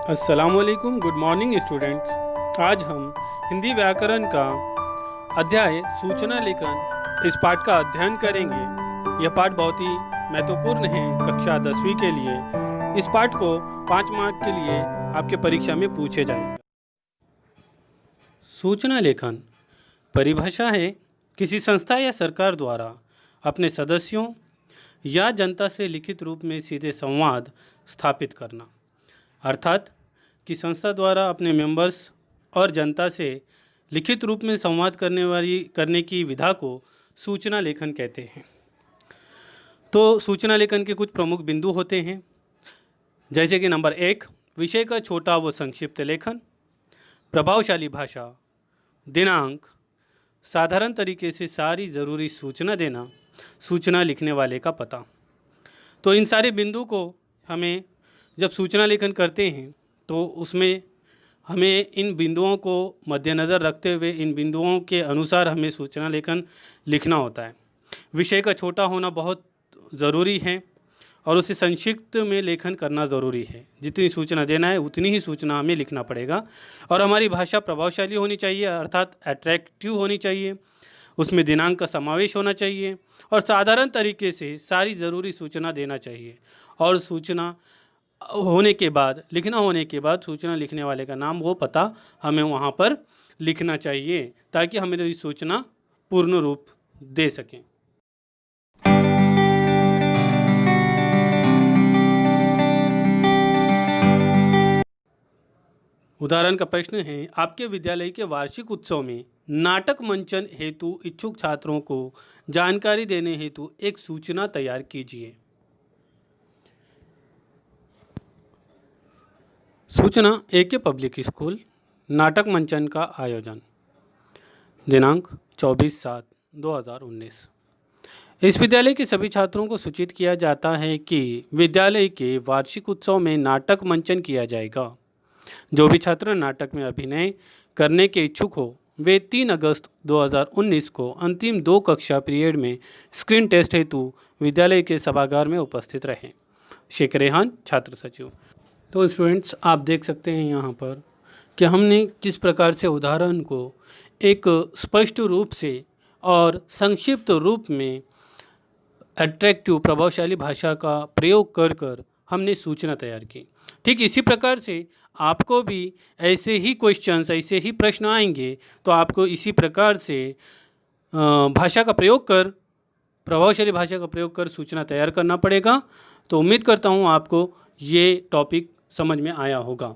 अस्सलामुअलैकुम, good morning students. आज हम हिंदी व्याकरण का अध्याय सूचना लेखन इस पाठ का अध्ययन करेंगे। यह पाठ बहुत ही महत्वपूर्ण है कक्षा 10वीं के लिए। इस पाठ को 5 मार्क के लिए आपके परीक्षा में पूछे जाएगा। सूचना लेखन परिभाषा है किसी संस्था या सरकार द्वारा अपने सदस्यों या जनता से लिखित रूप में सीधे संवाद स्थापित करना। अर्थात कि संस्था द्वारा अपने मेंबर्स और जनता से लिखित रूप में संवाद करने की विधा को सूचना लेखन कहते हैं। तो सूचना लेखन के कुछ प्रमुख बिंदु होते हैं, जैसे कि नंबर 1, विषय का छोटा व संक्षिप्त लेखन, प्रभावशाली भाषा, दिनांक, साधारण तरीके से सारी ज़रूरी सूचना देना, सूचना लिखने वाले का पता। तो इन सारे बिंदु को हमें जब सूचना लेखन करते हैं तो उसमें हमें इन बिंदुओं को मद्देनज़र रखते हुए इन बिंदुओं के अनुसार हमें सूचना लेखन लिखना होता है। विषय का छोटा होना बहुत ज़रूरी है और उसे संक्षिप्त में लेखन करना ज़रूरी है। जितनी सूचना देना है उतनी ही सूचना हमें लिखना पड़ेगा। और हमारी भाषा प्रभावशाली होनी चाहिए, अर्थात अट्रैक्टिव होनी चाहिए। उसमें दिनांक का समावेश होना चाहिए और साधारण तरीके से सारी ज़रूरी सूचना देना चाहिए। और सूचना होने के बाद, लिखना होने के बाद सूचना लिखने वाले का नाम, वो पता हमें वहाँ पर लिखना चाहिए ताकि हमें ये सूचना पूर्ण रूप दे सकें। उदाहरण का प्रश्न है, आपके विद्यालय के वार्षिक उत्सव में नाटक मंचन हेतु इच्छुक छात्रों को जानकारी देने हेतु एक सूचना तैयार कीजिए। सूचना AK पब्लिक स्कूल, नाटक मंचन का आयोजन, दिनांक 24/7/2019। इस विद्यालय के सभी छात्रों को सूचित किया जाता है कि विद्यालय के वार्षिक उत्सव में नाटक मंचन किया जाएगा। जो भी छात्र नाटक में अभिनय करने के इच्छुक हो वे 3 अगस्त 2019 को अंतिम 2 कक्षा पीरियड में स्क्रीन टेस्ट हेतु विद्यालय के सभागार में उपस्थित रहें। शेख रेहान, छात्र सचिव। तो स्टूडेंट्स, आप देख सकते हैं यहाँ पर कि हमने किस प्रकार से उदाहरण को एक स्पष्ट रूप से और संक्षिप्त रूप में अट्रैक्टिव प्रभावशाली भाषा का प्रयोग कर हमने सूचना तैयार की। ठीक इसी प्रकार से आपको भी ऐसे ही क्वेश्चंस, ऐसे ही प्रश्न आएंगे तो आपको इसी प्रकार से भाषा का प्रयोग कर, प्रभावशाली भाषा का प्रयोग कर सूचना तैयार करना पड़ेगा। तो उम्मीद करता हूँ आपको ये टॉपिक समझ में आया होगा।